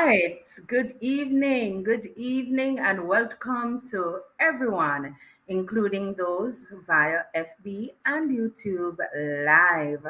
right. Good evening, and welcome to everyone, including those via FB and YouTube Live.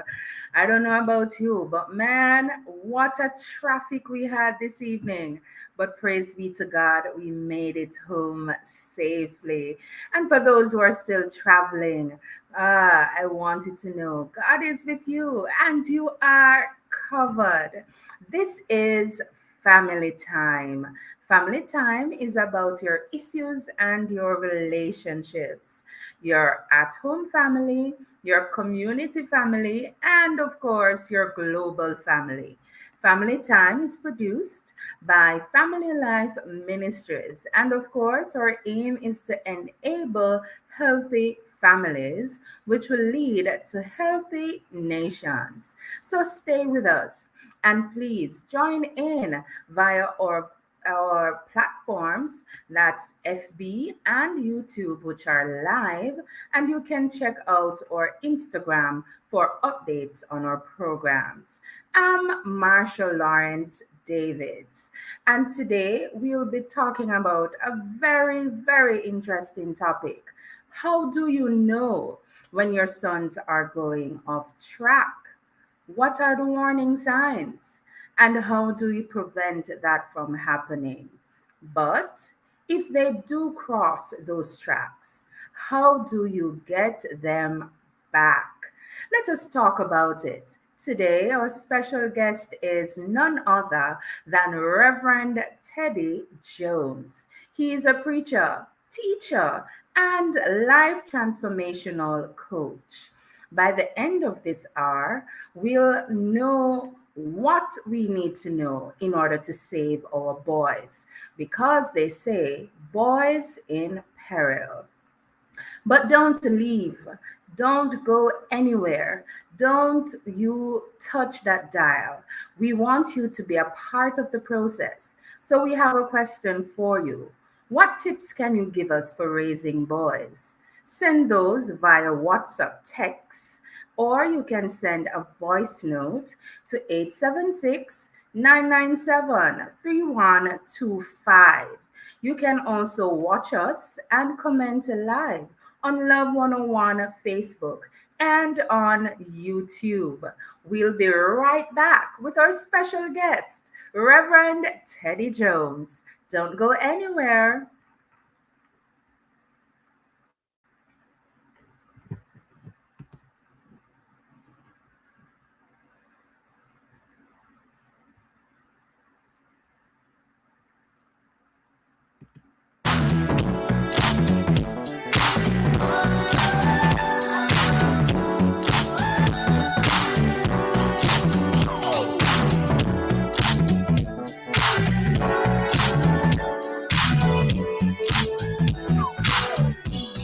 I don't know about you, but man, what a traffic we had this evening. But praise be to God, we made it home safely. And for those who are still traveling, I want you to know God is with you and you are covered. This is family time. Family time is about your issues and your relationships, your at home family, your community family, and of course, your global family. Family Time is produced by Family Life Ministries. And of course, our aim is to enable healthy families, which will lead to healthy nations. So stay with us and please join in via our platforms, that's FB and YouTube, which are live, and you can check out our Instagram for updates on our programs. I'm Marshall Lawrence Davids, and today we'll be talking about a very interesting topic. How do you know when your sons are going off track? What are the warning signs? And how do we prevent that from happening? But if they do cross those tracks, how do you get them back? Let us talk about it. Today, our special guest is none other than Reverend Teddy Jones. He is a preacher, teacher, and life transformational coach. By the end of this hour, we'll know what we need to know in order to save our boys, because they say boys in peril. But don't leave. Don't go anywhere. Don't you touch that dial. We want you to be a part of the process. So we have a question for you. What tips can you give us for raising boys? Send those via WhatsApp text, or you can send a voice note to 876-997-3125. You can also watch us and comment live on Love 101 Facebook and on YouTube. We'll be right back with our special guest, Reverend Teddy Jones. Don't go anywhere.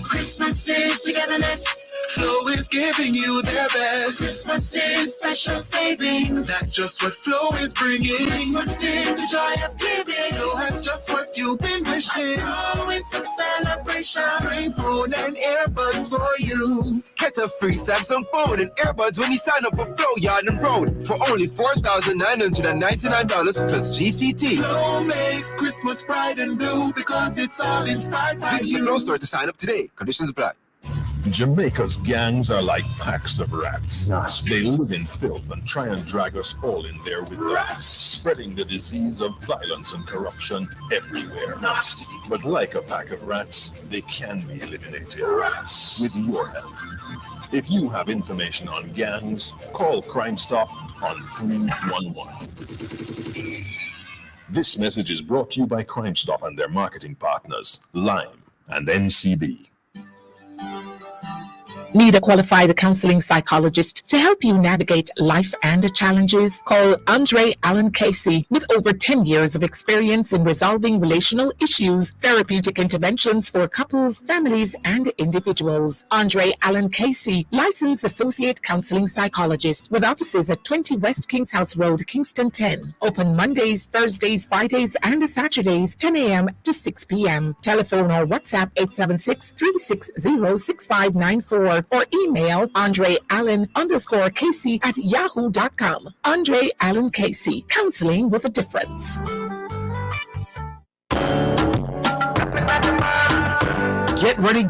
Christmas is togetherness. Flow is giving you their best. Christmas is special savings. That's just what Flow is bringing. Christmas is the joy of giving. Flow has just what you've been wishing. Oh, it's a celebration. Free phone and earbuds for you. Get a free Samsung phone and earbuds when you sign up for Flow Yard and Road for only $4,999 plus GCT. Flow makes Christmas bright and blue because it's all inspired by Visit the you. Flow store to sign up today. Conditions apply. Jamaica's gangs are like packs of rats. They live in filth and try and drag us all in there with rats, spreading the disease of violence and corruption everywhere. But like a pack of rats, they can be eliminated with your help. If you have information on gangs, call Crime Stop on 311. This message is brought to you by Crime Stop and their marketing partners, Lime and NCB. Need a qualified counseling psychologist to help you navigate life and challenges? Call Andre Allen Casey with over 10 years of experience in resolving relational issues, therapeutic interventions for couples, families, and individuals. Andre Allen Casey, licensed associate counseling psychologist with offices at 20 West Kings House Road, Kingston 10. Open Mondays, Thursdays, Fridays, and Saturdays, 10 a.m. to 6 p.m. Telephone or WhatsApp 876-360-6594. Or email AndreAllen_Casey at yahoo.com. Andre Allen Casey, counseling with a difference.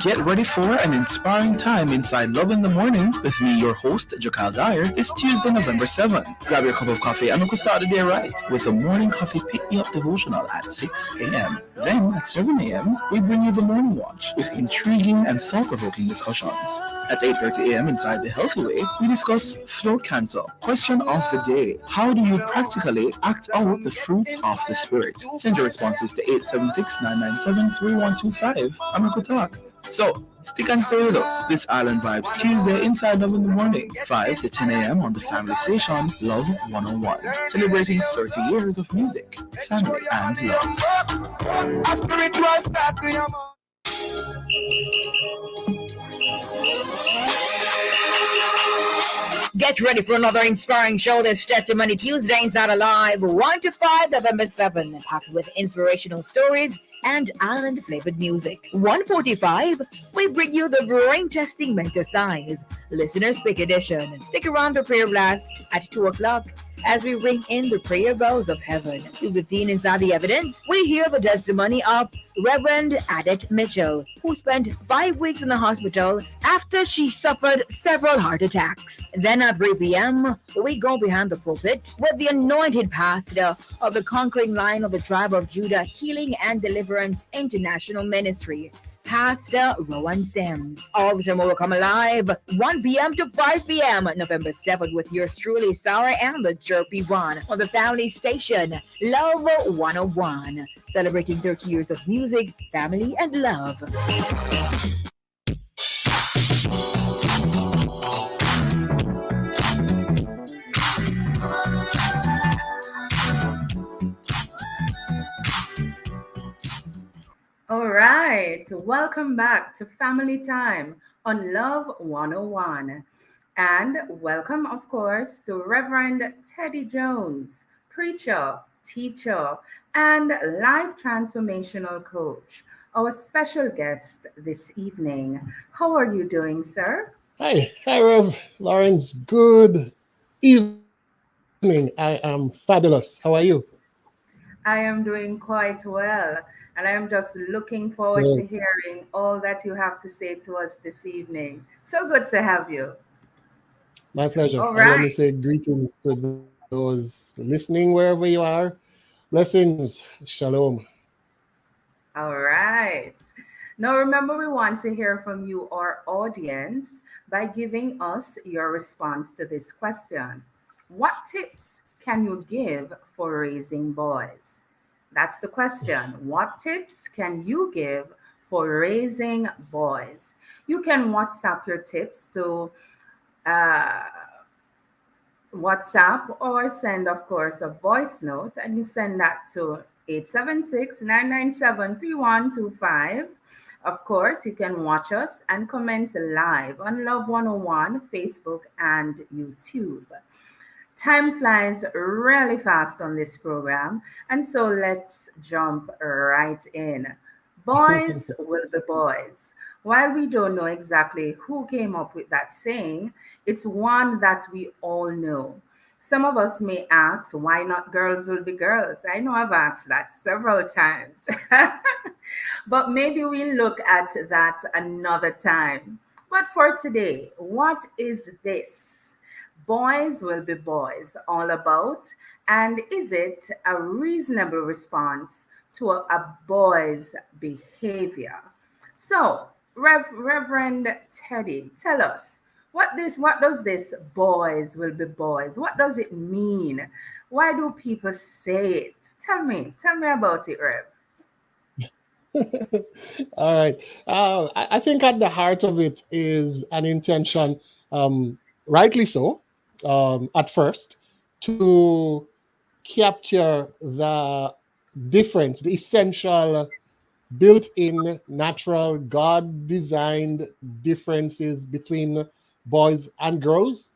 Get ready for an inspiring time inside Love in the Morning with me, your host, Jakal Dyer. It's Tuesday, November 7th. Grab your cup of coffee and we can start the day right with the morning coffee pick-me-up devotional at 6 a.m. Then at 7 a.m., we bring you the morning watch with intriguing and thought-provoking discussions. At 8:30 a.m. inside The Healthy Way, we discuss throat cancer. Question of the day: how do you practically act out the fruits of the Spirit? Send your responses to 876-997-3125 and we could talk. So, stick and stay with us. This Island Vibes Tuesday inside Love in the Morning, 5 to 10 a.m. on the family station Love 101. Celebrating 30 years of music, family, and love. Get ready for another inspiring show this Testimony Tuesday inside Alive, 1 to 5, November 7, packed with inspirational stories and island-flavored music. 1:45, we bring you the brain testing mental size, listener's pick edition. Stick around for prayer blast at 2 o'clock as we ring in the prayer bells of heaven. 2:15 inside the evidence, we hear the testimony of Reverend Adet Mitchell, who spent 5 weeks in the hospital after she suffered several heart attacks. Then at 3 p.m., we go behind the pulpit with the anointed pastor of the Conquering Lion of the Tribe of Judah Healing and Deliverance International Ministry, Pastor Rowan Sims. All the time will come alive, 1 p.m. to 5 p.m. November 7th with yours truly, Sarah and the Jerpy One on the family station, Love 101. Celebrating 30 years of music, family, and love. All right, welcome back to Family Time on Love 101. And welcome, of course, to Reverend Teddy Jones, preacher, teacher, and life transformational coach, our special guest this evening. How are you doing, sir? Hi, Rev Lawrence. Good evening. I am fabulous. How are you? I am doing quite well, and I am just looking forward Good. to hearing all that you have to say to us this evening. So good to have you. My pleasure. All And let me right. say greetings to those listening wherever you are. Blessings. Shalom. All right. Now, remember, we want to hear from you, our audience, by giving us your response to this question. What tips can you give for raising boys? That's the question. What tips can you give for raising boys? You can WhatsApp your tips to uh, WhatsApp or send, of course, a voice note, and you send that to 876-997-3125. Of course, you can watch us and comment live on Love 101, Facebook, and YouTube. Time flies really fast on this program, and so let's jump right in. Boys will be boys. While we don't know exactly who came up with that saying, it's one that we all know. Some of us may ask, why not girls will be girls? I know I've asked that several times. But maybe we'll look at that another time. But for today, what is this? Boys will be boys all about? And is it a reasonable response to a boy's behavior? So, Reverend Teddy, tell us what does this boys will be boys? What does it mean? Why do people say it? Tell me about it, Rev. All right. I think at the heart of it is an intention, rightly so, at first, to capture the difference, the essential built in, natural, God designed differences between boys and girls.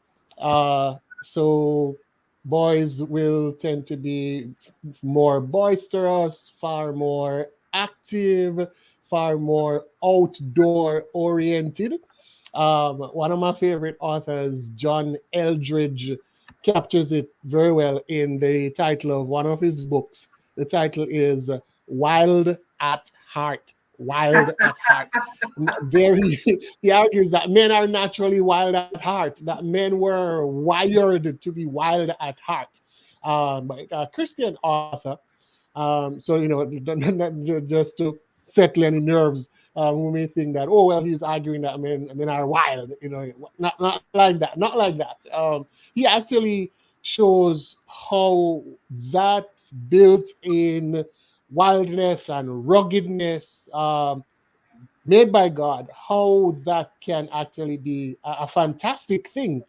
So, boys will tend to be more boisterous, far more active, far more outdoor oriented. One of my favorite authors, John Eldridge, captures it very well in the title of one of his books. The title is wild at heart. Wild at heart. There he argues that men are naturally wild at heart, that men were wired to be wild at heart. But a Christian author. So, just to settle any nerves, we may think that, oh, well, he's arguing that men are wild. Not like that. Not like that. He actually shows how that built-in wildness and ruggedness, made by God, how that can actually be a fantastic thing,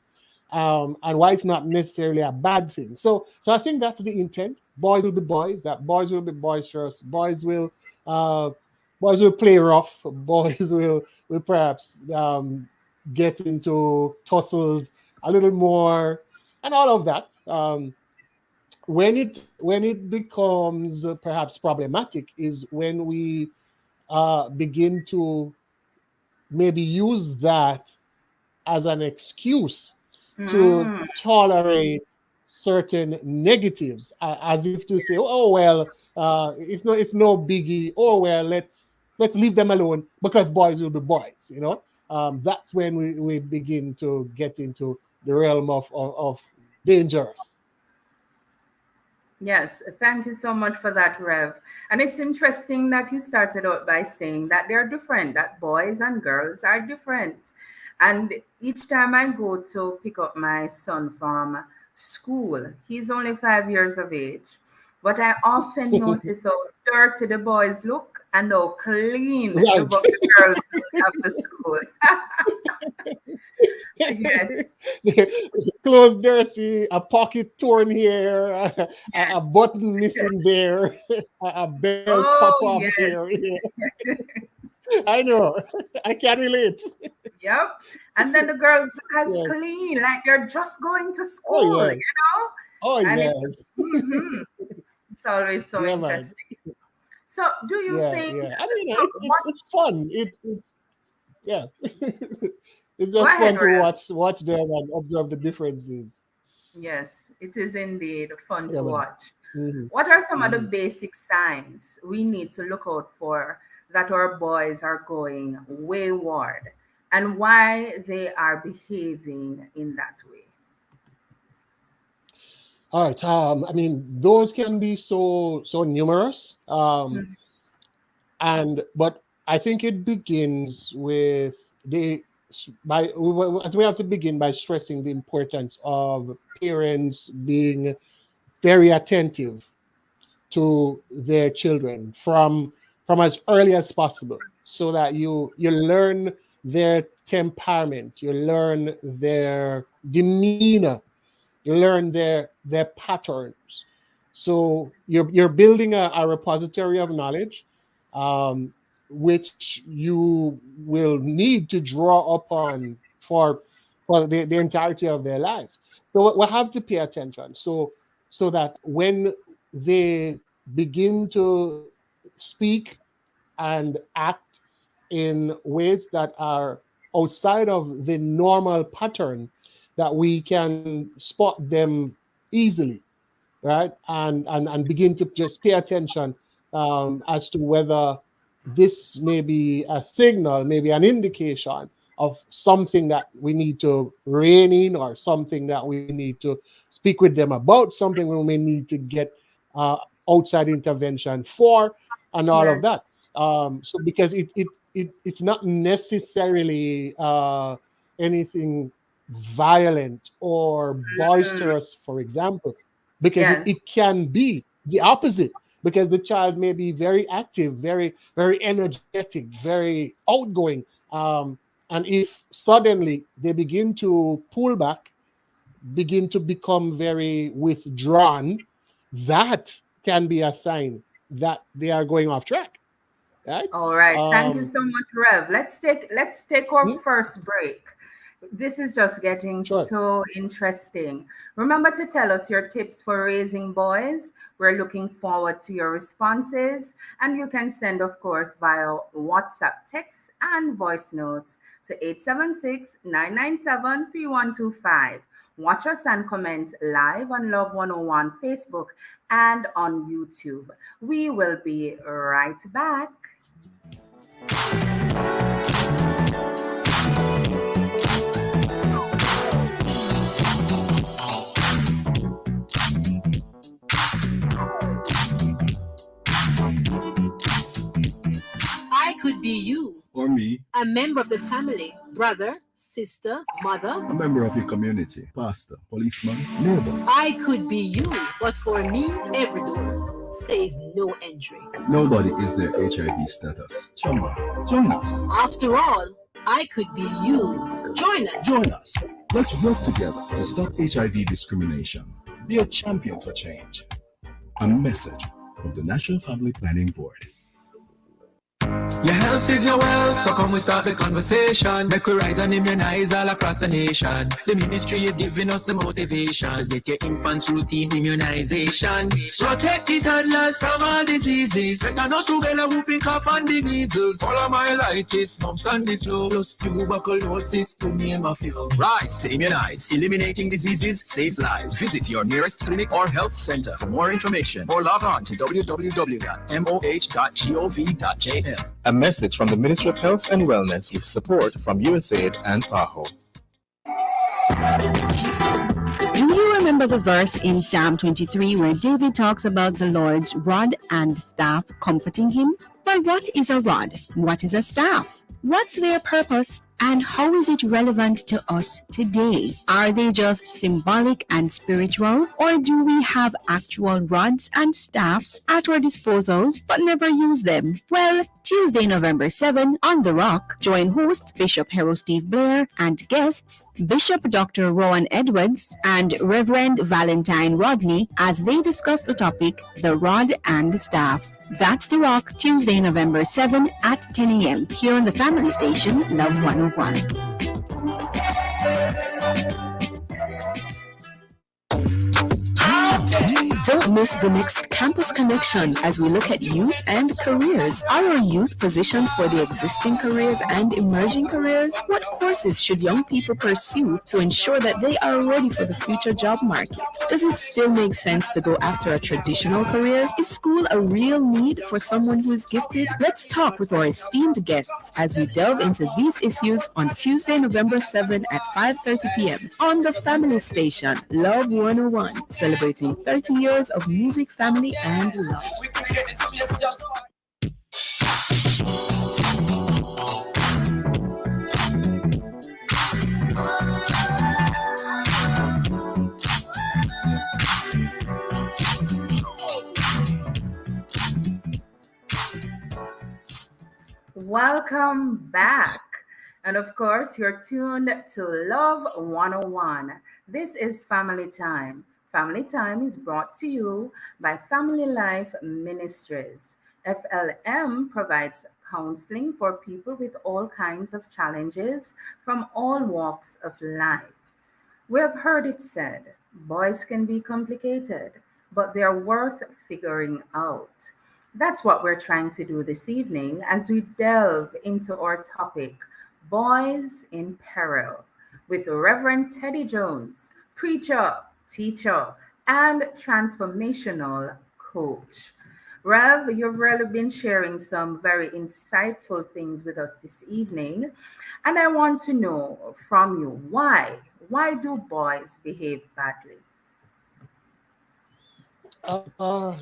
and why it's not necessarily a bad thing. So I think that's the intent. Boys will be boys. That boys will be boisterous. Uh, boys will play rough. Boys will perhaps get into tussles a little more, and all of that. When it becomes perhaps problematic is when we begin to maybe use that as an excuse to Mm, tolerate certain negatives, as if to say, oh well, it's no biggie. Oh well, let's leave them alone because boys will be boys. That's when we begin to get into the realm of dangerous. yes, thank you so much for that, Rev. And it's interesting that you started out by saying that they're different, that boys and girls are different. And each time I go to pick up my son from school, he's only 5 years of age, but I often notice how dirty the boys look and how clean the, Right. the girls look after school. Yes, Clothes dirty, a pocket torn here, a yes, button missing there, a belt pop oh, off here. yes. Yeah. I know. I can relate. Yep. And then the girls look as Yes. clean, like you're just going to Oh school, yes. Oh And yes. it's always so Yeah, man. interesting. So, do you Yeah, think yeah. I mean, so? What's it's fun. It's yeah. It's Go just ahead, fun to Rev? watch them and observe the differences. Yes, it is indeed fun Yeah, to man. watch. Hmm. What are some of the Hmm. basic signs we need to look out for that our boys are going wayward and why they are behaving in that way? All right. I mean, those can be so numerous. Mm, And but I think it begins with the by we have to begin by stressing the importance of parents being very attentive to their children from as early as possible, so that you learn their temperament, you learn their demeanor, you learn their patterns. So you're building a repository of knowledge, um, which you will need to draw upon for the entirety of their lives. So we have to pay attention, so that when they begin to speak and act in ways that are outside of the normal pattern, that we can spot them easily, right? And begin to just pay attention, as to whether this may be a signal, maybe an indication of something that we need to rein in, or something that we need to speak with them about, something we may need to get uh, outside intervention for, and all of yes, that. So because it's not necessarily anything violent or mm, boisterous, for example, because it, yes. it can be the opposite, because the child may be very active, very energetic, very outgoing, um, and if suddenly they begin to pull back, begin to become very withdrawn, that can be a sign that they are going off track, right? All right. Thank you um, so much, Rev. Let's take our hmm? first break. This is just getting Sure. so interesting. Remember to tell us your tips for raising boys. We're looking forward to your responses. And you can send, of course, via WhatsApp text and voice notes to 876-997-3125. Watch us and comment live on Love 101 Facebook and on YouTube. We will be right back. I could be you, Or me, a member of the family, brother, sister, mother. a member of your community, pastor, policeman, neighbor. I could be you, but for me, every door says no entry. Nobody is their HIV status. Come on, join us. After all, I could be you. Join us. Join us. Let's work together to stop HIV discrimination. Be a champion for change. A message from the National Family Planning Board. Your health is your wealth, so come we start the conversation. Make we rise and immunize all across the nation. The ministry is giving us the motivation. Get your infants routine immunization. Protect the toddlers from all diseases. Tetanus, rubella, whooping cough and the measles. Polymyelitis, mumps and the flu. Plus tuberculosis to name a few. Rise to immunize. Eliminating diseases saves lives. Visit your nearest clinic or health center for more information or log on to www.moh.gov.jm. A message from the Ministry of Health and Wellness with support from USAID and PAHO. Do you remember the verse in Psalm 23 where David talks about the Lord's rod and staff comforting him? But what is a rod? What is a staff? What's their purpose? And how is it relevant to us today? Are they just symbolic and spiritual? Or do we have actual rods and staffs at our disposals but never use them? Well, Tuesday, November 7 on The Rock, join host Bishop Hero Steve Blair and guests Bishop Dr. Rowan Edwards and Reverend Valentine Rodney as they discuss the topic, the rod and staff. That's The Rock, Tuesday, November 7 at 10 a.m. here on the family station, Love 101. Don't miss the next Campus Connection as we look at youth and careers. Are our youth positioned for the existing careers and emerging careers? What courses should young people pursue to ensure that they are ready for the future job market? Does it still make sense to go after a traditional career? Is school a real need for someone who is gifted? Let's talk with our esteemed guests as we delve into these issues on Tuesday, November 7 at 5:30 p.m. on the family station, Love 101, celebrating 30 years of music, family, and love. Welcome back. And of course, you're tuned to Love 101. This is Family Time. Family Time is brought to you by Family Life Ministries. FLM provides counseling for people with all kinds of challenges from all walks of life. We have heard it said, boys can be complicated, but they're worth figuring out. That's what we're trying to do this evening as we delve into our topic, Boys in Peril, with Reverend Teddy Jones, preacher, teacher, and transformational coach. Rev, you've really been sharing some very insightful things with us this evening, and I want to know from you why. Why do boys behave badly? Uh,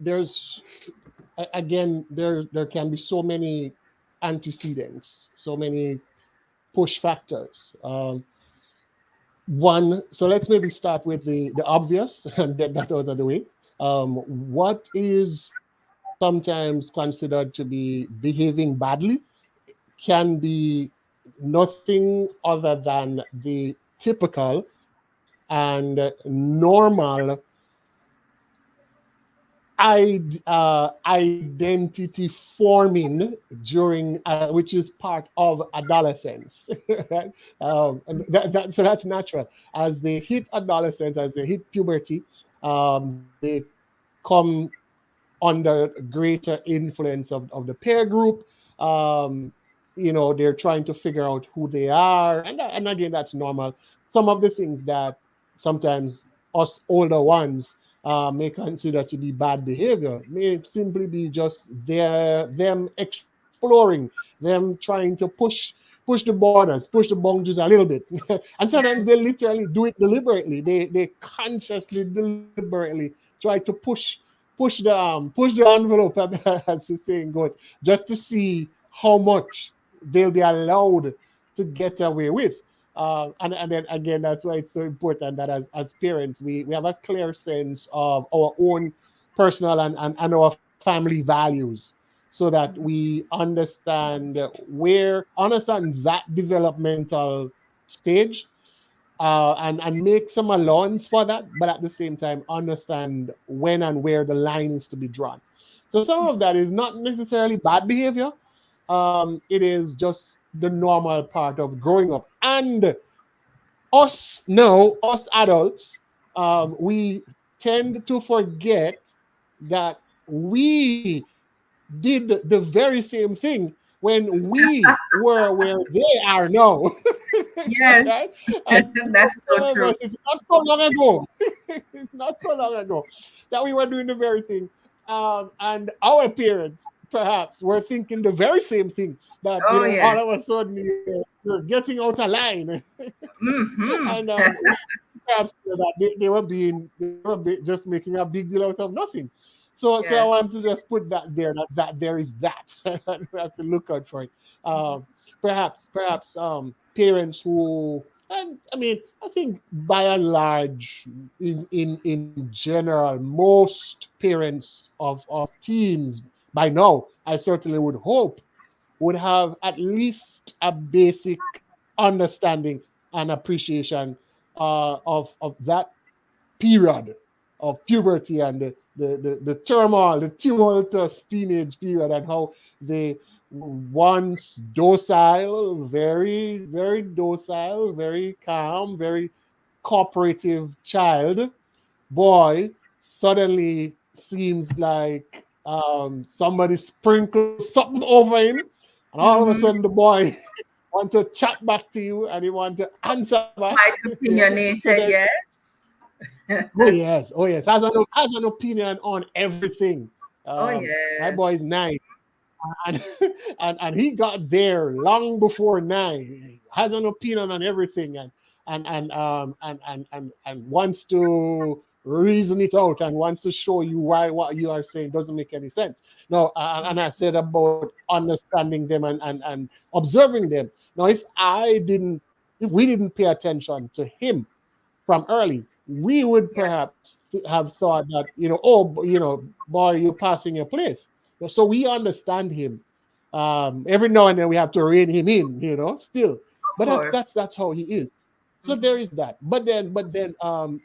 there's again, there can be so many antecedents, so many push factors. One, so let's maybe start with the obvious and get that out of the way. What is sometimes considered to be behaving badly can be nothing other than the typical and normal identity forming during which is part of adolescence. Right? So that's natural. As they hit adolescence, as they hit puberty, they come under greater influence of the peer group. Um, they're trying to figure out who they are, and again, that's normal. Some of the things that sometimes us older ones may consider to be bad behavior may simply be just them exploring, them trying to push the borders, push the boundaries a little bit. And sometimes they literally do it deliberately. They consciously, deliberately try to push the envelope, as the saying goes, just to see how much they'll be allowed to get away with. And then again, that's why it's so important that as parents, we have a clear sense of our own personal and our family values, so that we understand that developmental stage, and make some allowance for that, but at the same time understand when and where the line is to be drawn. So some of that is not necessarily bad behavior. It is just the normal part of growing up. And us adults, we tend to forget that we did the very same thing when we were where they are now. Yes, Right? And that's so some of true. us, it's not so long ago. It's not so long ago that we were doing the very thing. And our parents perhaps were thinking the very same thing, that Oh, all yes. of a sudden you're getting out of line. Mm-hmm. And perhaps that they were just making a big deal out of nothing. So I Yes, want to just put that there, that there is that. We have to look out for it. Perhaps parents who, and I mean, I think by and large, in general, most parents of teens by now, I certainly would hope, would have at least a basic understanding and appreciation of that period of puberty, and the turmoil, the tumultuous teenage period, and how they once docile, very docile, very calm, very cooperative child, boy, suddenly seems like somebody sprinkled something over him, and all of a mm-hmm. sudden the boy want to chat back to you, and he want to answer back. Quite So opinionated, there, yes. oh yes, has an opinion on everything. Oh, My boy yes. is 9, and and he got there long before 9. Has an opinion on everything, and wants to reason it out, and wants to show you why what you are saying doesn't make any sense. No, and I said about understanding them, and observing them. Now, if we didn't pay attention to him from early, we would Yes, perhaps have thought that, oh, boy, you're passing your place. So we understand him. Every now and then we have to rein him in, still. of But course. that's how he is. So there Mm-hmm. is that. But then,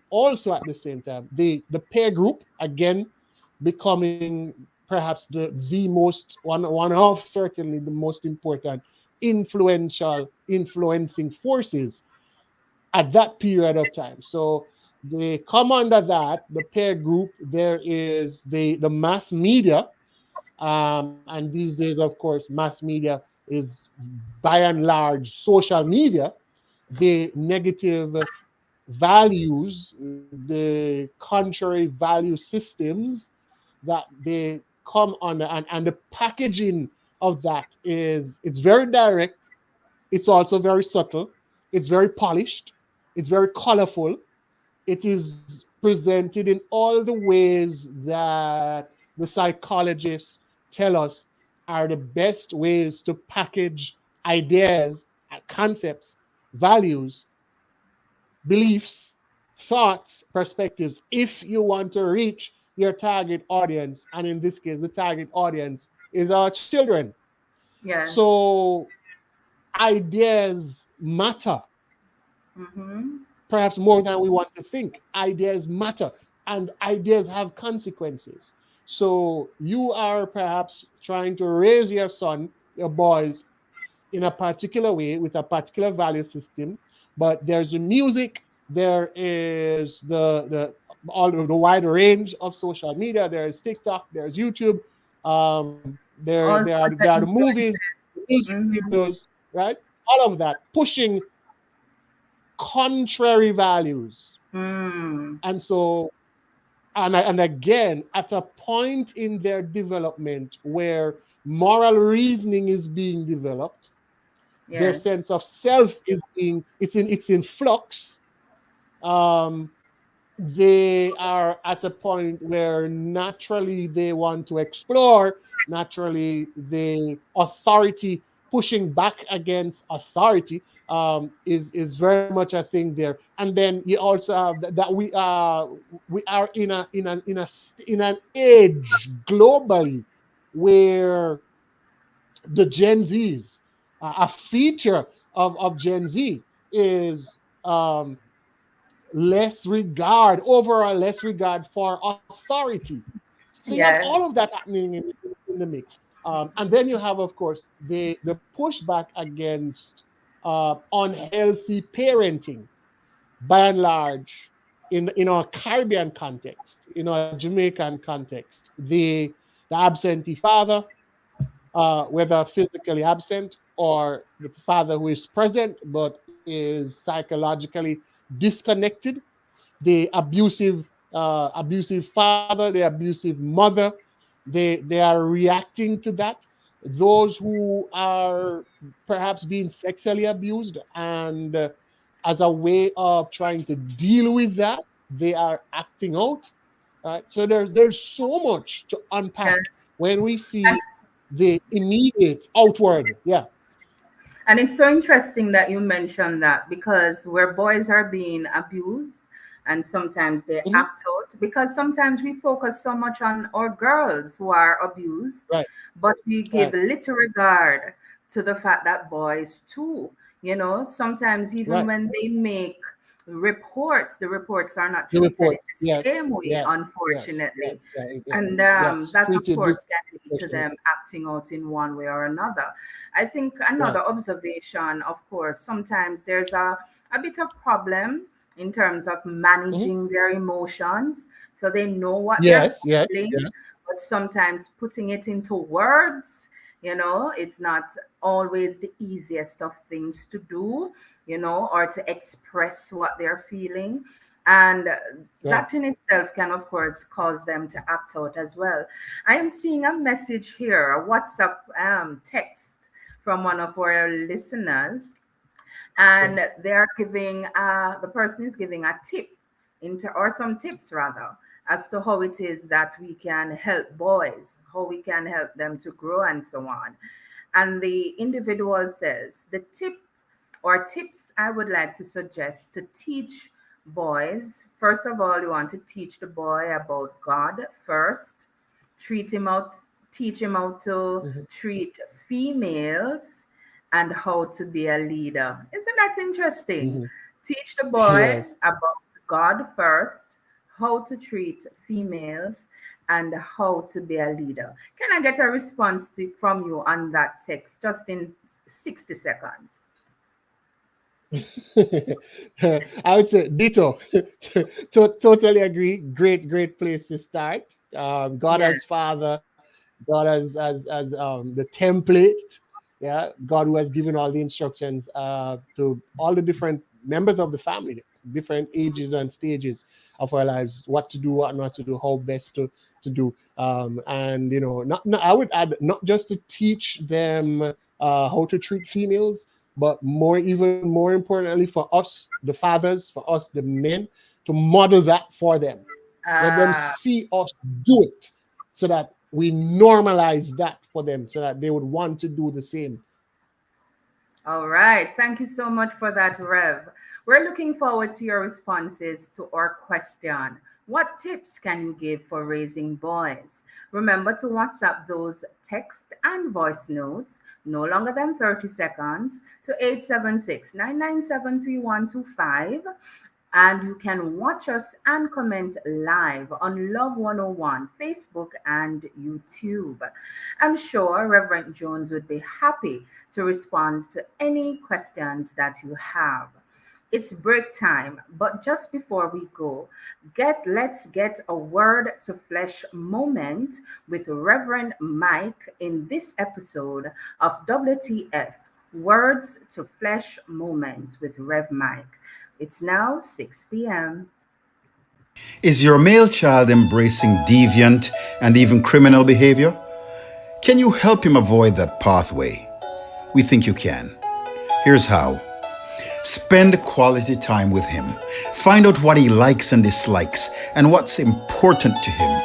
also at the same time, the peer group again becoming perhaps the most one of certainly the most important influencing forces at that period of time. So they come under that, the peer group. There is the mass media, and these days, of course, mass media is by and large social media. The negative values, the contrary value systems that they come under, and the packaging of that is, it's very direct, it's also very subtle. It's very polished. It's very colorful. It is presented in all the ways that the psychologists tell us are the best ways to package ideas, concepts, values, beliefs, thoughts, perspectives, if you want to reach your target audience. And in this case, the target audience is our children. Yes. So ideas matter, Mm-hmm. perhaps more than we want to think. Ideas matter, and ideas have consequences. So you are perhaps trying to raise your son, your boys, in a particular way with a particular value system, but there's the music, there is the all of the wide range of social media. There's TikTok, there's YouTube, All sorts there of are the movies, influences. the music Mm-hmm. videos, right? All of that pushing contrary values, Mm. and so and again at a point in their development where moral reasoning is being developed, their sense Yes. of self is being it's in flux. um they are at a point where naturally they want to explore, naturally the authority, pushing back against authority, is very much a thing there. And then you also have that we are in an age globally where the Gen Zs, a feature of Gen Z is overall less regard for authority. So you have all of Yes. that happening in the mix. And then you have, of course, the pushback against unhealthy parenting by and large in our Caribbean context, in our Jamaican context, the absentee father, whether physically absent or the father who is present but is psychologically disconnected, the abusive father, the abusive mother, they are reacting to that. Those who are perhaps being sexually abused, and as a way of trying to deal with that, they are acting out. Right? So there's so much to unpack Yes. when we And see the immediate outward. Yeah. And it's so interesting that you mentioned that, because where boys are being abused and sometimes they Mhm. act out, because sometimes we focus so much on our girls who are abused, Right. but we give Right. little regard to the fact that boys too, sometimes even Right. when they make reports, the reports are not The treated in reports. the Yes. same way, Yes. Yes. Yes. unfortunately. Yeah. And Yes. that, of Treated course, can lead to disproportionately. them acting out in one way or another. I think Right. another observation, of course, sometimes there's a bit of problem in terms of Mhm. managing their emotions. So they know what they're Yes. Yes. feeling, Yes. but sometimes putting it into words, it's not always the easiest of things to do, or to express what they're feeling. And Right. that in itself can, of course, cause them to act out as well. I am seeing a message here, a WhatsApp text from one of our listeners, and Mhm. they are giving the person is giving a tip into, or some tips rather, as to how it is that we can help boys, how we can help them to grow and so on. And the individual says the tip or tips I would like to suggest to teach boys. First of all, you want to teach the boy about God first. Treat him out, teach him how to Mhm. treat females and how to be a leader. Isn't that interesting? Mhm. Teach the boy Yes. about God first, how to treat females, and how to be a leader. Can I get a response from you on that text just in 60 seconds? I would say ditto. Totally agree. Great place to start. God Yes. as Father, God as the template. Yeah, God who has given all the instructions to all the different members of the family, different ages and stages of our lives, what to do, what not to do, how best to do. And not I would add, not just to teach them how to treat females, but even more importantly for us, the fathers, for us, the men, to model that for them. Let them Ah, see us do it so that we normalize that for them so that they would want to do the same. all right. Thank you so much for that, Rev. We're looking forward to your responses to our question. What tips can you give for raising boys? Remember to WhatsApp those text and voice notes, no longer than 30 seconds, to 876 997 3125. And you can watch us and comment live on Love 101 Facebook and YouTube. I'm sure Reverend Jones would be happy to respond to any questions that you have. It's break time, but just before we go, let's get a word to flesh moment with Reverend Mike in this episode of WTF Words to Flesh Moments with Rev Mike. It's now 6 p.m. Is your male child embracing deviant and even criminal behavior? Can you help him avoid that pathway? We think you can. Here's how. Spend quality time with him. Find out what he likes and dislikes and what's important to him.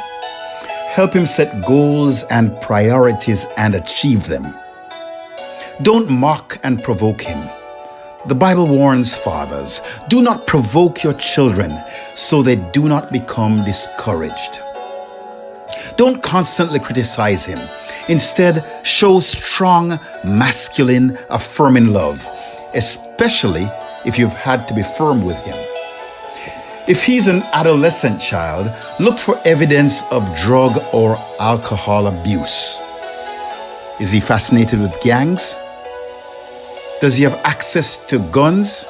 Help him set goals and priorities and achieve them. Don't mock and provoke him. The Bible warns fathers, do not provoke your children so they do not become discouraged. Don't constantly criticize him. Instead, show strong, masculine, affirming love, especially if you've had to be firm with him. If he's an adolescent child, look for evidence of drug or alcohol abuse. Is he fascinated with gangs? Does he have access to guns?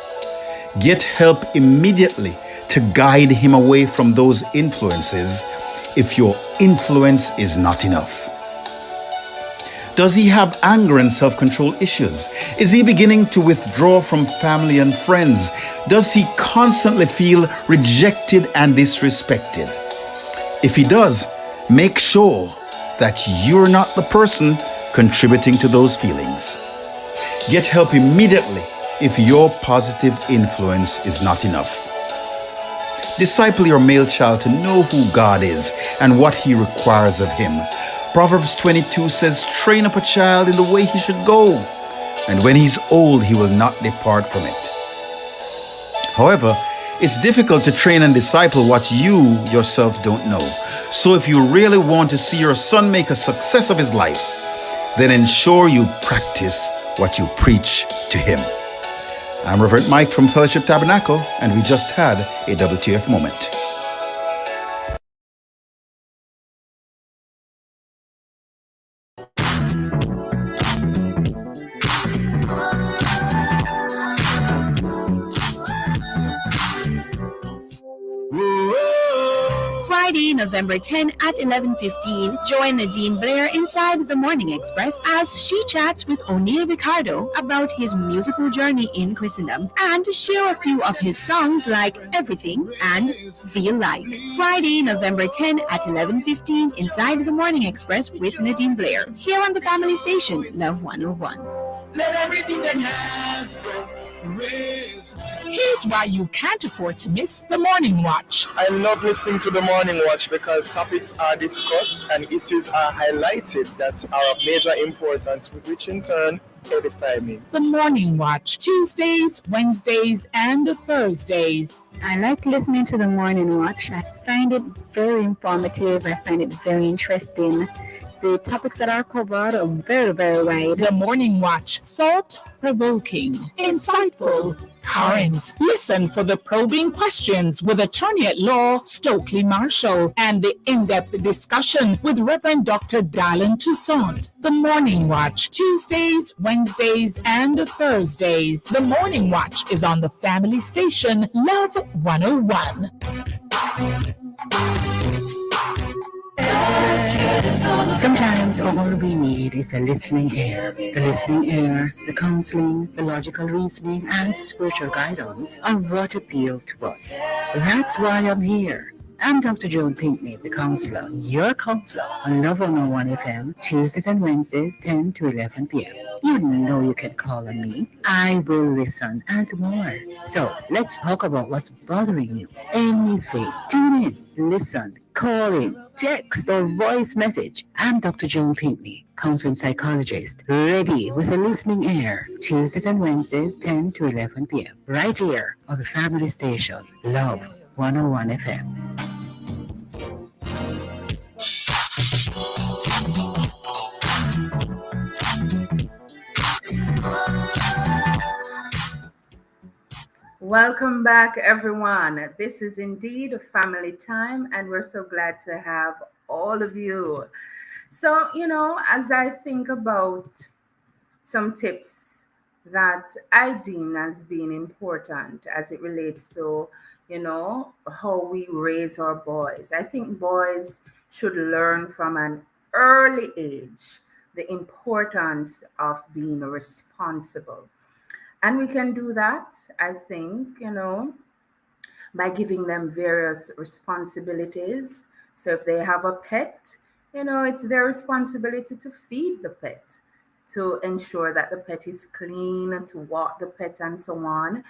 Get help immediately to guide him away from those influences if your influence is not enough. Does he have anger and self-control issues? Is he beginning to withdraw from family and friends? Does he constantly feel rejected and disrespected? If he does, make sure that you're not the person contributing to those feelings. Get help immediately if your positive influence is not enough. Disciple your male child to know who God is and what he requires of him. Proverbs 22 says, train up a child in the way he should go, and when he's old, he will not depart from it. However, it's difficult to train and disciple what you yourself don't know. So if you really want to see your son make a success of his life, then ensure you practice what you preach to him. I'm Reverend Mike from Fellowship Tabernacle, and we just had a WTF moment. Friday, November 10 at 11:15, join Nadine Blair inside the Morning Express as she chats with O'Neil Ricardo about his musical journey in Christendom and share a few of his songs like Everything and Feel Like. Friday, November 10 at 11:15, inside the Morning Express with Nadine Blair, here on the family station, Love 101. Let everything that has breath raise. Here's why you can't afford to miss the Morning Watch. I love listening to the Morning Watch because topics are discussed and issues are highlighted that are of major importance, which in turn edify me. The Morning Watch, Tuesdays, Wednesdays, and Thursdays. I like listening to the Morning Watch. I find it very informative. I find it very interesting. The topics that are covered are very, very wide. The Morning Watch, thought-provoking, insightful, current. Listen for the probing questions with Attorney at Law Stokely Marshall and the in-depth discussion with Reverend Dr. Dallin Toussaint. The Morning Watch, Tuesdays, Wednesdays, and Thursdays. The Morning Watch is on the family station, Love 101. Sometimes all we need is a listening ear. The listening ear, the counseling, the logical reasoning, and spiritual guidance are what appeal to us. That's why I'm here. I'm Dr. Joan Pinkney, the counselor, your counselor on Love 101 FM, Tuesdays and Wednesdays, 10 to 11 p.m. You know you can call on me. I will listen and more. So let's talk about what's bothering you. Anything. Tune in, listen, call in, text or voice message. I'm Dr. Joan Pinkney, counseling psychologist, ready with a listening ear. Tuesdays and Wednesdays, 10 to 11 p.m. Right here on the family station, Love 101 FM. Welcome back, everyone. This is indeed a family time, and we're so glad to have all of you. So, as I think about some tips that I deem as being important as it relates to, how we raise our boys, I think boys should learn from an early age the importance of being responsible. And we can do that, I think, by giving them various responsibilities. So if they have a pet, it's their responsibility to feed the pet, to ensure that the pet is clean, to walk the pet, and so on.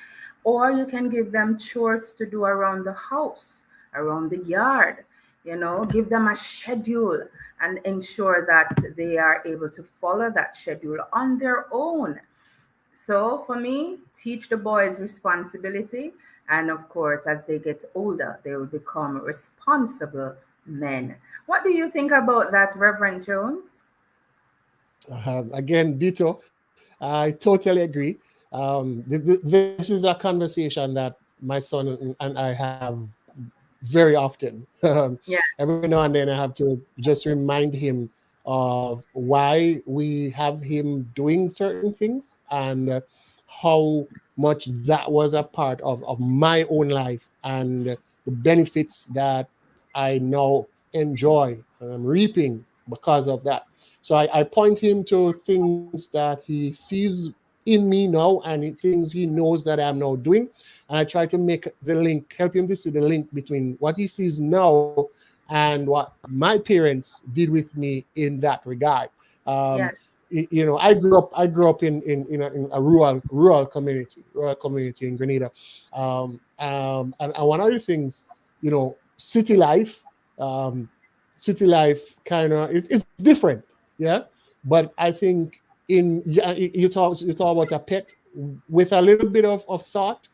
Or you can give them chores to do around the house, around the yard, give them a schedule and ensure that they are able to follow that schedule on their own. So for me, teach the boys responsibility. And of course, as they get older, they will become responsible men. What do you think about that, Reverend Jones? Again, Dito, I totally agree. This is a conversation that my son and I have very often. Yeah, Every now and then, I have to just remind him of why we have him doing certain things and how much that was a part of my own life and the benefits that I now enjoy and I'm reaping because of that. So I point him to things that he sees in me now and things he knows that I'm now doing. And I try to make the link, help him to see the link between what he sees now and what my parents did with me in that regard. Um, yeah, I grew up in a rural community in Grenada, and one of the things, city life, um, city life kind of it's different, yeah. But I think in yeah, you talk about a pet with a little bit of thought,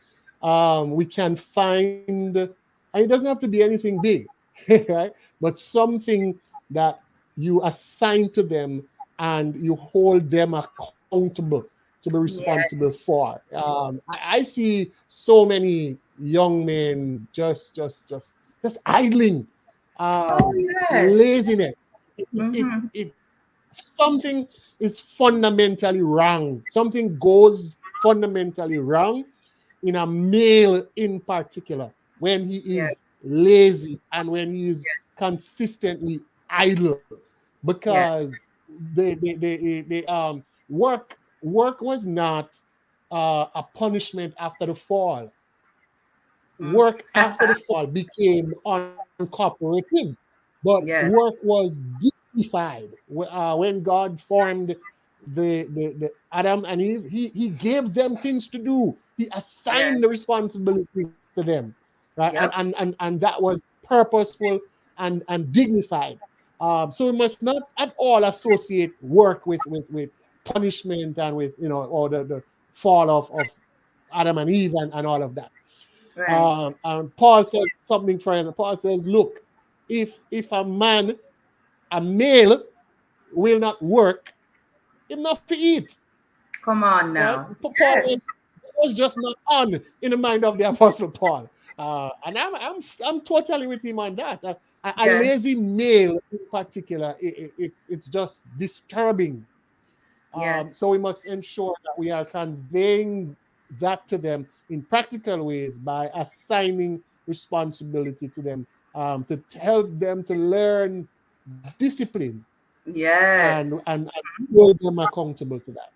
we can find, and it doesn't have to be anything big, right? But something that you assign to them and you hold them accountable to be responsible yes. for. I see so many young men just idling, Oh, yes. laziness. It, it, it, Mm-hmm. it something is fundamentally wrong. Something goes fundamentally wrong in a male in particular when he Yes, is lazy and when he is yes, consistently idle yes, because work was not a punishment after the fall. mm. Work after the fall became uncooperative, but work Yes, was dignified. When God formed the Adam and Eve, he gave them things to do. He assigned the yes. responsibilities to them, right? Yep. And that was purposeful and dignified. So we must not at all associate work with punishment and with or the fall of Adam and Eve and all of that. Right. And Paul says something for him. Paul says, look, if a man, a male, will not work, he'll not to eat. Come on Right? now. Paul Yes, was just not on in the mind of the apostle Paul. And I'm totally with him on that. A yes, lazy male in particular, it's just disturbing. So yes, we must ensure that we are conveying that to them in practical ways by assigning responsibility to them, to help them to learn discipline yes. and hold them accountable to that.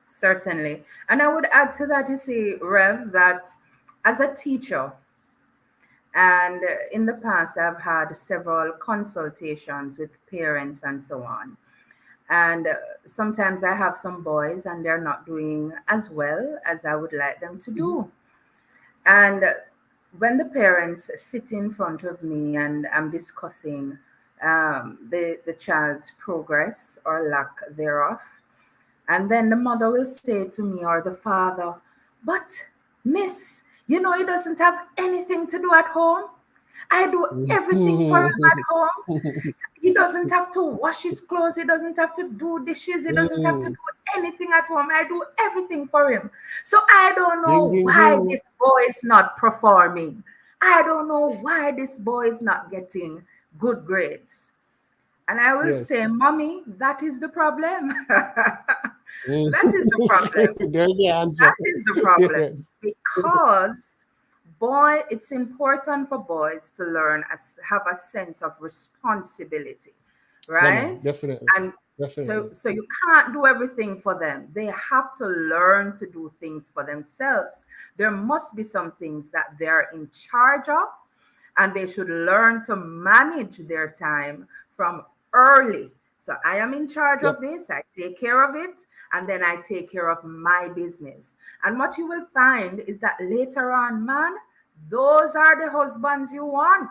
Certainly. And I would add to that, you see, Rev, that as a teacher, and in the past, I've had several consultations with parents and so on. And sometimes I have some boys and they're not doing as well as I would like them to Mhm. do. And when the parents sit in front of me and I'm discussing the child's progress or lack thereof, and then the mother will say to me or the father, but miss, he doesn't have anything to do at home. I do everything for him at home. He doesn't have to wash his clothes. He doesn't have to do dishes. He doesn't have to do anything at home. I do everything for him. So I don't Ding, know ding, why ding. this boy is not performing. I don't know why this boy is not getting good grades. And I will Yes. say, Mommy, that is the problem. Mm. That is the problem. There's the answer. That is the problem. Yes. Because boy, it's important for boys to learn as have a sense of responsibility, Yeah, man. right? Definitely. And so Definitely. so you can't do everything for them. They have to learn to do things for themselves. There must be some things that they're in charge of, and they should learn to manage their time from early. So I am in charge Yep. of this, I take care of it, and then I take care of my business. And what you will find is that later on, man, those are the husbands you want.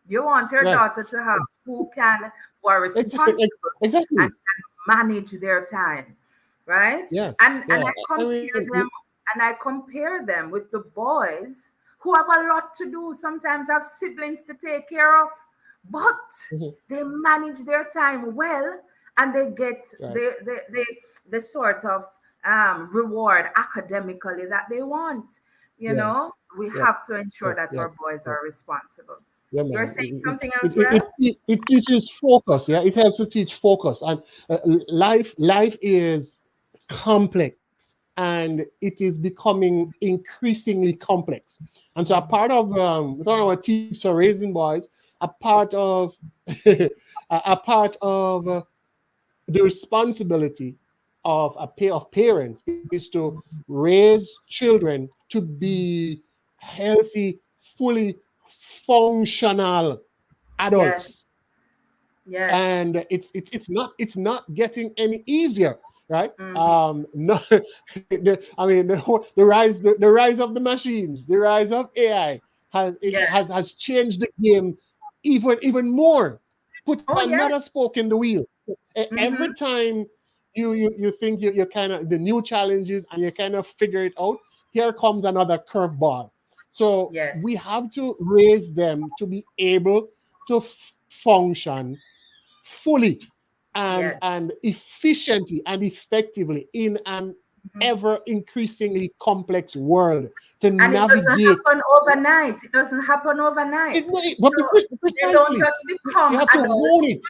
You want your Right. daughter to have who are responsible and Exactly. can manage their time, right? Yeah. And Yeah. I I compare mean, them and I compare them with the boys who have a lot to do, sometimes have siblings to take care of, but mhm. they manage their time well, and they get Right. the sort of reward academically that they want. You Yeah. know, we Yep. have to ensure Yep. that our Yep. boys Yep. are responsible. Yeah, You're man. saying something It, else, it, it, Ralph? it, it teaches focus. Yeah, it helps to teach focus. And life is complex, and it is becoming increasingly complex. And so, a part of we talking about tips for raising boys. A part of a part of the responsibility of parents is to raise children to be healthy, fully functional Yes, adults. yes. And it's not getting any easier, right? Hmm. No, I mean the rise of the machines, the rise of AI Yes. has changed the game even more. Put Oh, another yes. spoke in the wheel. Every Hmm. time you think you kind of the new challenges and you kind of figure it out, here comes another curveball. So Yes. we have to raise them to be able to function fully Yes. and efficiently and effectively in an Mhm. ever increasingly complex world to And it doesn't navigate happen overnight. It doesn't happen it. overnight. But So they don't precisely, just you become have to adults. own it.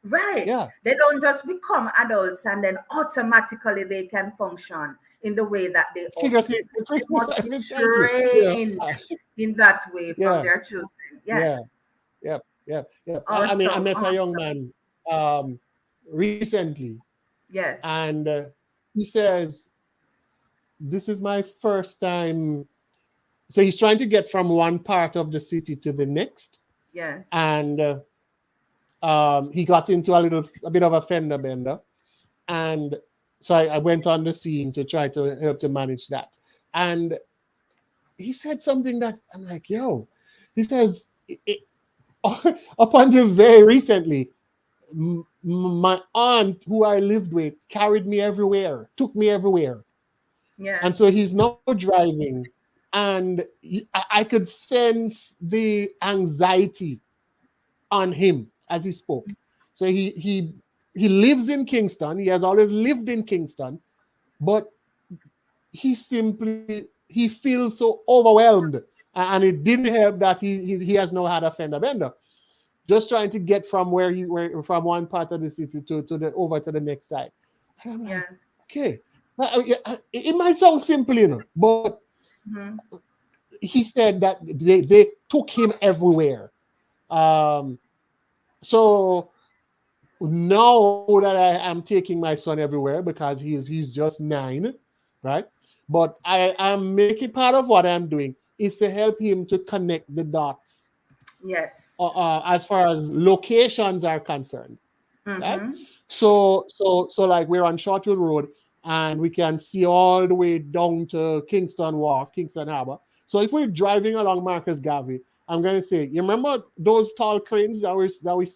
Right. Yeah, They don't just become adults and then automatically they can function in the way that they ought to. figuratively, They must be precisely. Yeah, trained in that way from yeah, their children. yeah, Yes. yeah, yeah, yeah. I mean, I Awesome. met a young Awesome. man um, recently, Yes. and he says, "This is my first time." So he's trying to get from one part of the city to the next, Yes. and he got into a bit of a fender bender, and so I went on the scene to try to help to manage that. And he said something that I'm like, "Yo," he says, up until very recently, my aunt who I lived with carried me everywhere, took me everywhere, and Yes. so he's now driving, and I could sense the anxiety on him as he spoke. So he lives in Kingston. He has always lived in Kingston, but he feels so overwhelmed, and it didn't help that he has now had a fender bender, just trying to get from where from one part of the city to the over to the next side. And I'm like, Yes. okay, it might sound simple, but Mhm. he said that they took him everywhere. Um, so now that I am taking my son everywhere because he's just 9, right? But I am making part of what I'm doing is to help him to connect the dots Yes. as far as locations are concerned, right? Mm-hmm. So like we're on Shortwood Road and we can see all the way down to Kingston Wharf, Kingston Harbor. So if we're driving along Marcus Garvey, I'm gonna say, you remember those tall cranes that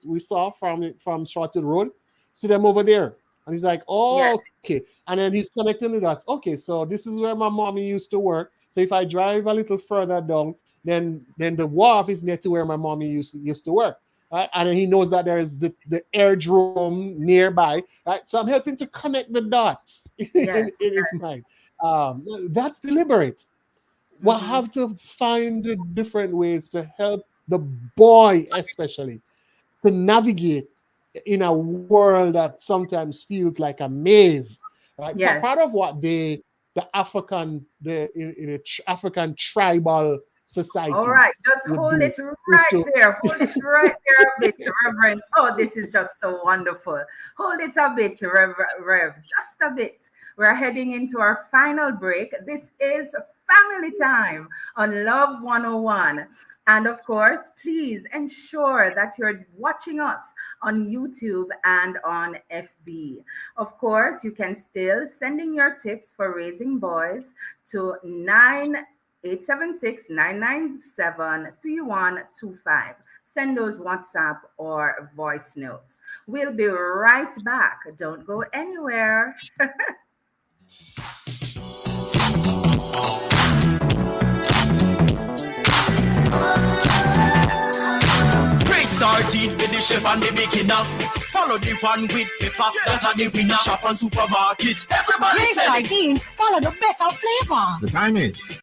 we saw from Shortwood Road? See them over there. And he's like, oh, Yes. okay. And then he's connecting the dots. Okay, so this is where my mommy used to work. So if I drive a little further down, then the wharf is near to where my mommy used to work. right? And he knows that there is the airdrome nearby, right? So I'm helping to connect the dots Yes, in his yes. mind. That's deliberate. We'll Mm-hmm. have to find the different ways to help the boy, especially, to navigate in a world that sometimes feels like a maze. Right? Part Yes. of what the African African tribal All right, societies just would hold do it is right to there. Hold it right there a bit, Reverend. Oh, this is just so wonderful. Hold it a bit, Rev. Just a bit. We're heading into our final break. This is family time on Love 101. And of course, please ensure that you're watching us on YouTube and on FB. Of course, you can still send in your tips for raising boys to 876-997-3125. Send those WhatsApp or voice notes. We'll be right back. Don't go anywhere. Praise sardine for the chef and the beginner. Follow the one with pepper, that are the winner. Shop on supermarkets, everybody Praise selling. sardines, follow the better flavor. The time is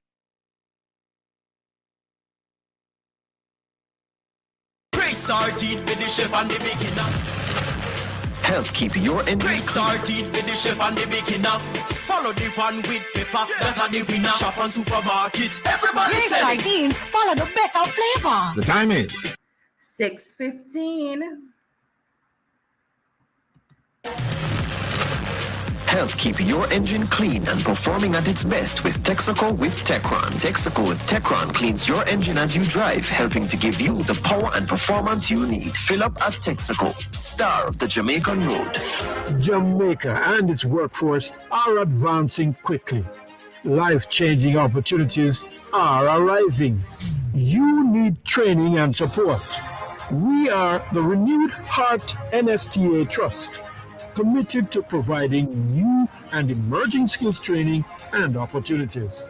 Praise sardine for the chef and the beginner. Help keep your engine Praise sardine for the chef and the beginner. Follow the one with pepper, that are the winner. Shop on supermarkets, everybody Praise selling. sardines, follow the better flavor. the time is 6:15. Help keep your engine clean and performing at its best with Texaco with Techron. Texaco with Techron cleans your engine as you drive, helping to give you the power and performance you need. Fill up at Texaco, star of the Jamaican road. Jamaica and its workforce are advancing quickly. Life-changing opportunities are arising. You need training and support. We are the Renewed Heart NSTA Trust, committed to providing new and emerging skills training and opportunities.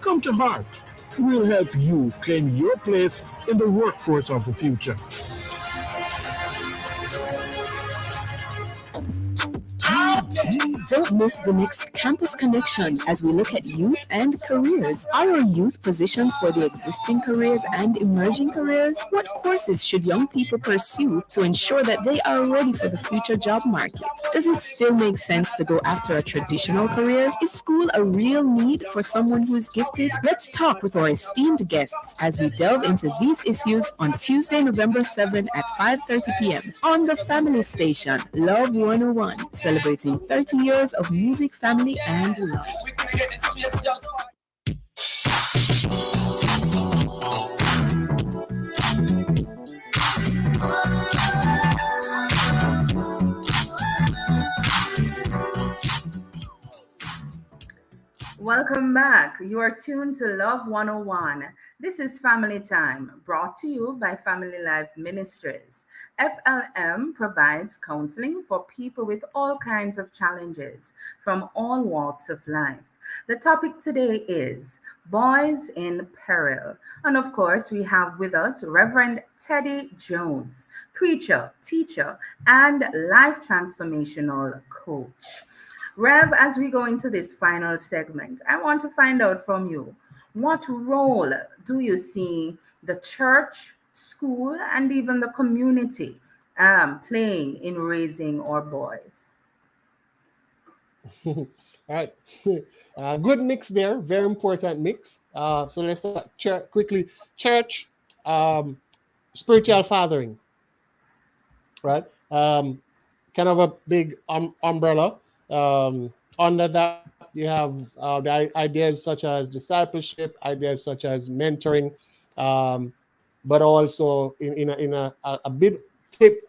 Come to Heart. We'll help you claim your place in the workforce of the future. Don't miss the next Campus Connection as we look at youth and careers. Are our youth positioned for the existing careers and emerging careers? What courses should young people pursue to ensure that they are ready for the future job market? Does it still make sense to go after a traditional career? Is school a real need for someone who is gifted? Let's talk with our esteemed guests as we delve into these issues on Tuesday, November 7 at 5:30 p.m. on the Family Station, Love 101, celebrating 30 years of music, family, and love. Welcome back. You are tuned to Love 101. This is Family Time, brought to you by Family Life Ministries. FLM provides counseling for people with all kinds of challenges from all walks of life. The topic today is Boys in Peril. And of course, we have with us Reverend Teddy Jones, preacher, teacher, and life transformational coach. Rev, as we go into this final segment, I want to find out from you, what role do you see the church, school, and even the community playing in raising our boys? All right. Good mix there. Very important mix. So let's start quickly. Church, um, spiritual fathering, right? Kind of a big umbrella. Under that, you have the ideas such as discipleship, ideas such as mentoring, but also in a bit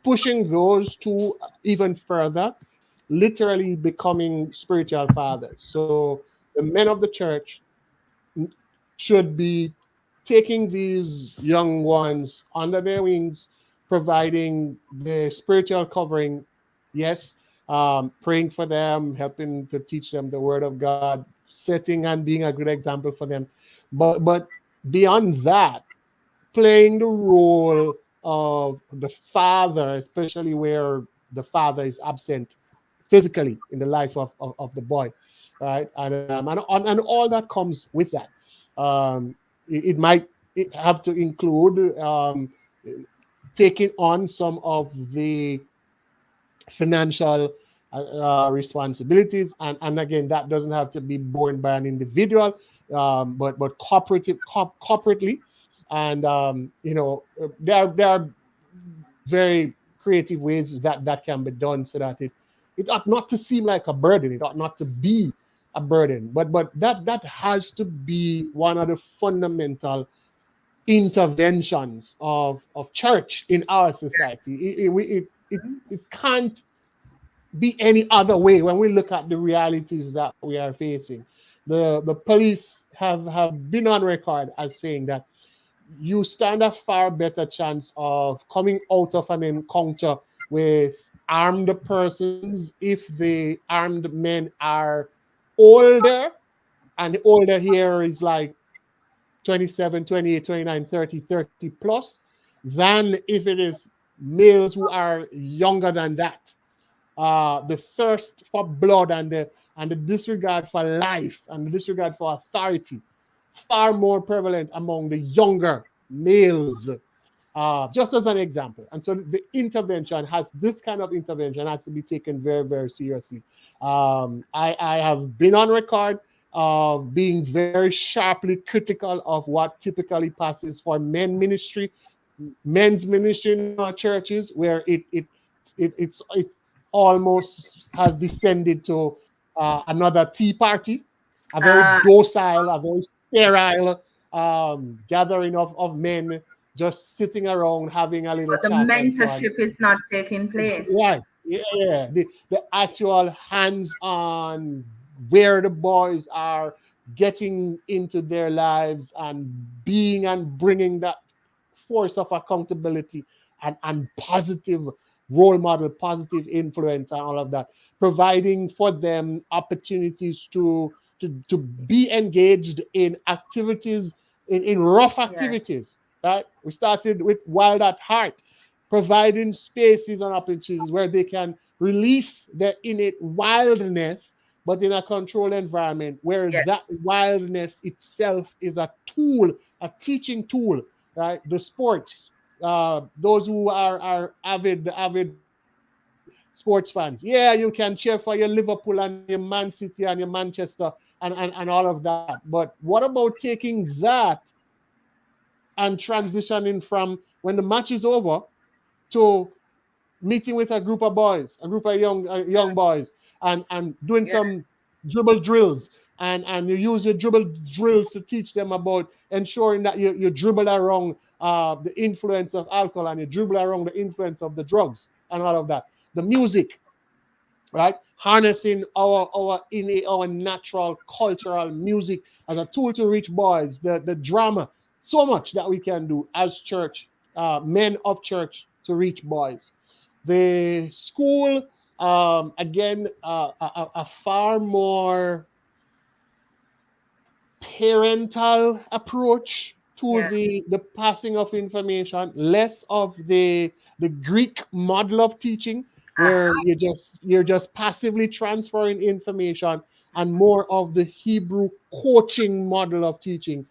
pushing those two even further, literally becoming spiritual fathers. So the men of the church should be taking these young ones under their wings, providing the spiritual covering, yes, praying for them, helping to teach them the word of God, setting and being a good example for them. But beyond that, playing the role of the father, especially where the father is absent physically in the life of the boy, right? And all that comes with that. It might have to include taking on some of the financial responsibilities, and again, that doesn't have to be borne by an individual, but corporately, and there are very creative ways that can be done so that it ought not to seem like a burden. It ought not to be a burden, but that has to be one of the fundamental interventions of church in our society. Yes. It can't be any other way when we look at the realities that we are facing. The police have been on record as saying that you stand a far better chance of coming out of an encounter with armed persons if the armed men are older, and the older here is like 27, 28, 29, 30, 30 plus, than if it is males who are younger than that. The thirst for blood and the disregard for life and the disregard for authority far more prevalent among the younger males, just as an example. And so the intervention has this kind of intervention has to be taken very, very seriously. I have been on record of being very sharply critical of what typically passes for men's ministry in our churches, where it almost has descended to another tea party, a very Uh, docile, a very sterile gathering of men just sitting around having a little but the chat and so on. mentorship is not taking place. Right. Yeah, yeah. The actual hands-on where the boys are getting into their lives and being and bringing that force of accountability and positive role model, positive influence, and all of that, providing for them opportunities to be engaged in activities, in rough Yes. activities. Right? We started with Wild at Heart, providing spaces and opportunities where they can release their innate wildness, but in a controlled environment where that Yes. wildness itself is a tool, a teaching tool, right? The sports, those who are avid sports fans, yeah, you can cheer for your Liverpool and your Man City and your Manchester and all of that. But what about taking that and transitioning from when the match is over to meeting with a group of boys, a group of young boys, and doing Yes. some dribble drills, and you use your dribble drills to teach them about ensuring that you dribble around the influence of alcohol, and you dribble around the influence of the drugs and all of that. The music, right? Harnessing our natural cultural music as a tool to reach boys, the drama, so much that we can do as church, men of church to reach boys. The school, again, a far more parental approach to Yeah. the passing of information, less of the Greek model of teaching, where Uh-huh. you're just passively transferring information, and more of the Hebrew coaching model of teaching,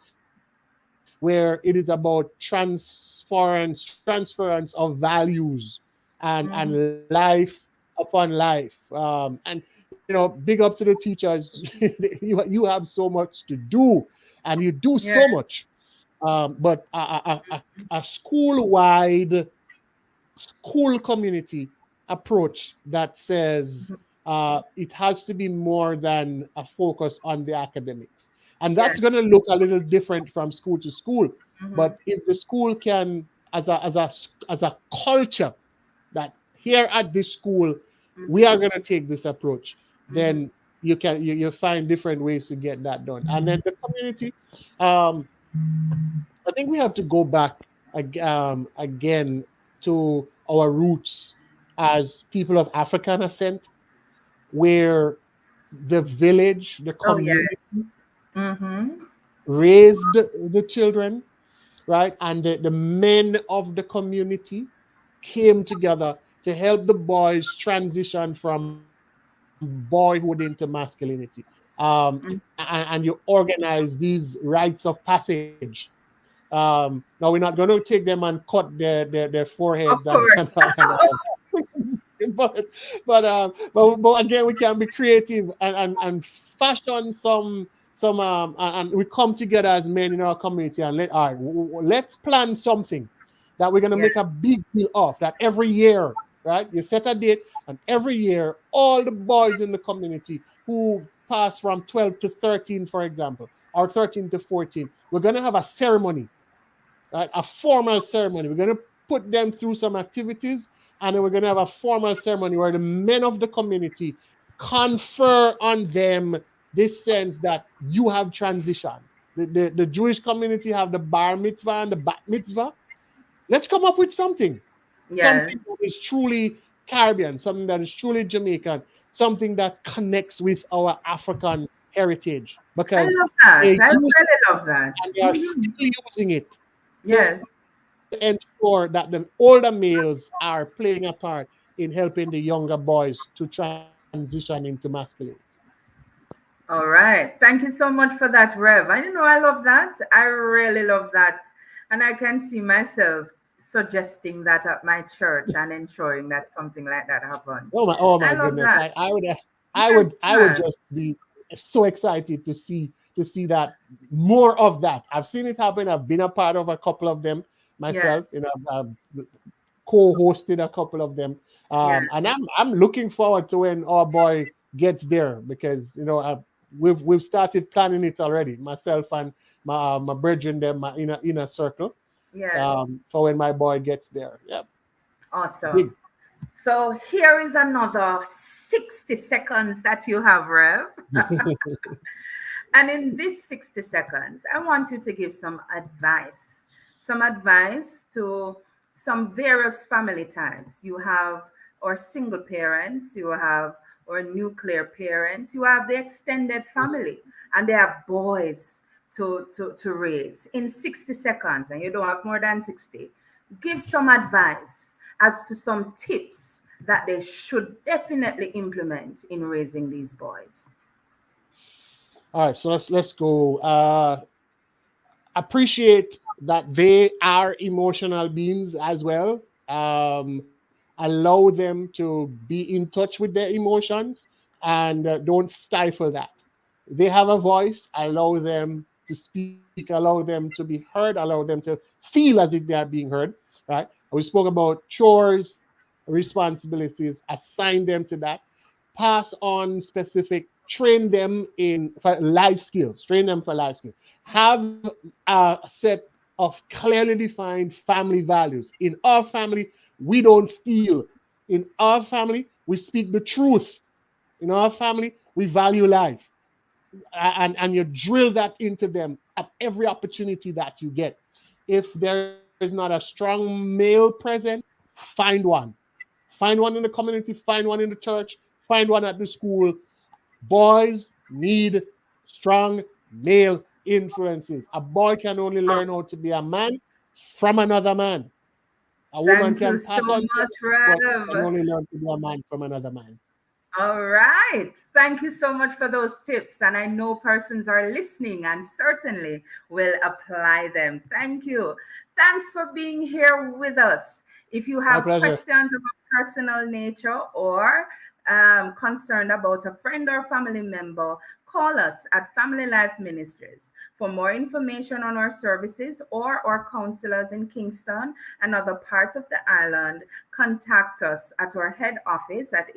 where it is about transference of values and Hmm. life upon life. And big up to the teachers. You have so much to do, and you do Yeah. so much. But a school-wide, school community approach that says it has to be more than a focus on the academics. And Yeah. that's going to look a little different from school to school. Hmm. But if the school can, as a culture, that here at this school, we are going to take this approach, Hmm. then you find different ways to get that done. And then the community, um, I think we have to go back again to our roots as people of African ascent, where the village, the Oh, yes. community Mm-hmm. raised the children, right? And the men of the community came together to help the boys transition from boyhood into masculinity. And you organize these rites of passage. Now we're not going to take them and cut their foreheads Of course. but but again we can be creative and fashion some and we come together as men in our community and all right, let's plan something that we're going to Yeah. make a big deal of, that every year, right, you set a date, and every year all the boys in the community who pass from 12 to 13, for example, or 13 to 14, we're going to have a ceremony, right? A formal ceremony. We're going to put them through some activities, and then we're going to have a formal ceremony where the men of the community confer on them this sense that you have transitioned. The Jewish community have the bar mitzvah and the bat mitzvah. Let's come up with something that Yes. is truly Caribbean, something that is truly Jamaican, something that connects with our African heritage, I because love that. they I use really love that. and they are Mhm. still using it to Yes. ensure that the older males are playing a part in helping the younger boys to transition into masculinity. All right. Thank you so much for that, Rev. I know I love that. I really love that. And I can see myself suggesting that at my church and ensuring that something like that happens. Oh I my love goodness. that. Yes, I would man. just be so excited to see that more of that. I've seen it happen. I've been a part of a couple of them Yes. myself. You know, I've co-hosted a couple of them. Yes. And I'm looking forward to when our boy gets there, because we've started planning it already. Myself and my brethren, them, my inner circle, Yes. for when my boy gets there. Yep, big. Awesome. So here is another 60 seconds that you have, Rev. And in these 60 seconds, I want you to give some advice to some various family types. You have our single parents, you have our nuclear parents, you have the extended family, and they have boys to raise. In 60 seconds, and you don't have more than 60, give some advice as to some tips that they should definitely implement in raising these boys. All right, so let's go. Appreciate that they are emotional beings as well. Allow them to be in touch with their emotions, and don't stifle that. They have a voice. Allow them to speak. Allow them to be heard. Allow them to feel as if they are being heard. Right? We spoke about chores, responsibilities. Assign them to that. Pass on specific. Train them in for life skills. Train them for life skills. Have a set of clearly defined family values. In our family, we don't steal. In our family, we speak the truth. In our family, we value life. And you drill that into them at every opportunity that you get. If there is not a strong male present, find one. Find one in the community, find one in the church, find one at the school. Boys need strong male influences. A boy can only learn how to be a man from another man. A woman Thank you can so pass on much, something, but can Rev. only learn to be a man from another man. All right. Thank you so much for those tips. And I know persons are listening and certainly will apply them. Thank you. Thanks for being here with us. If you My have pleasure. questions of a personal nature or concerned about a friend or family member, call us at Family Life Ministries. For more information on our services or our counselors in Kingston and other parts of the island, contact us at our head office at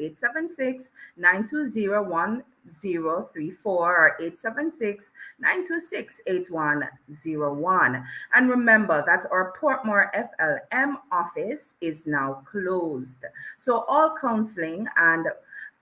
876-920-1034 or 876-926-8101. And remember that our Portmore FLM office is now closed. So all counseling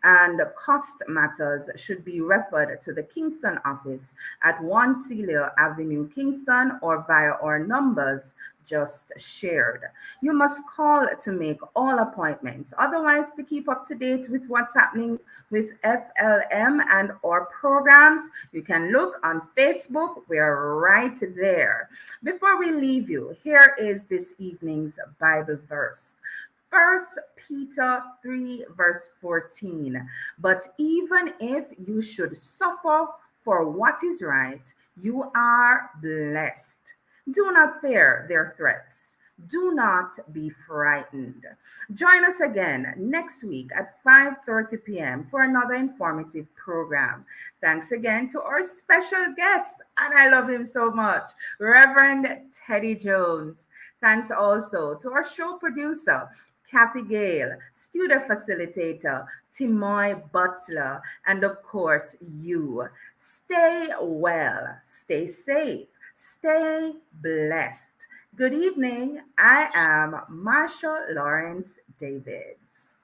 and cost matters should be referred to the Kingston office at 1 Celia Avenue, Kingston, or via our numbers just shared. You must call to make all appointments. Otherwise, to keep up to date with what's happening with FLM and our programs, you can look on Facebook. We're right there. Before we leave you, here is this evening's Bible verse. First Peter 3, verse 14. But even if you should suffer for what is right, you are blessed. Do not fear their threats. Do not be frightened. Join us again next week at 5:30 p.m. for another informative program. Thanks again to our special guest, and I love him so much, Reverend Teddy Jones. Thanks also to our show producer, Kathy Gale, studio facilitator, Timoy Butler, and of course, you. Stay well, stay safe, stay blessed. Good evening. I am Marsha Lawrence Davids.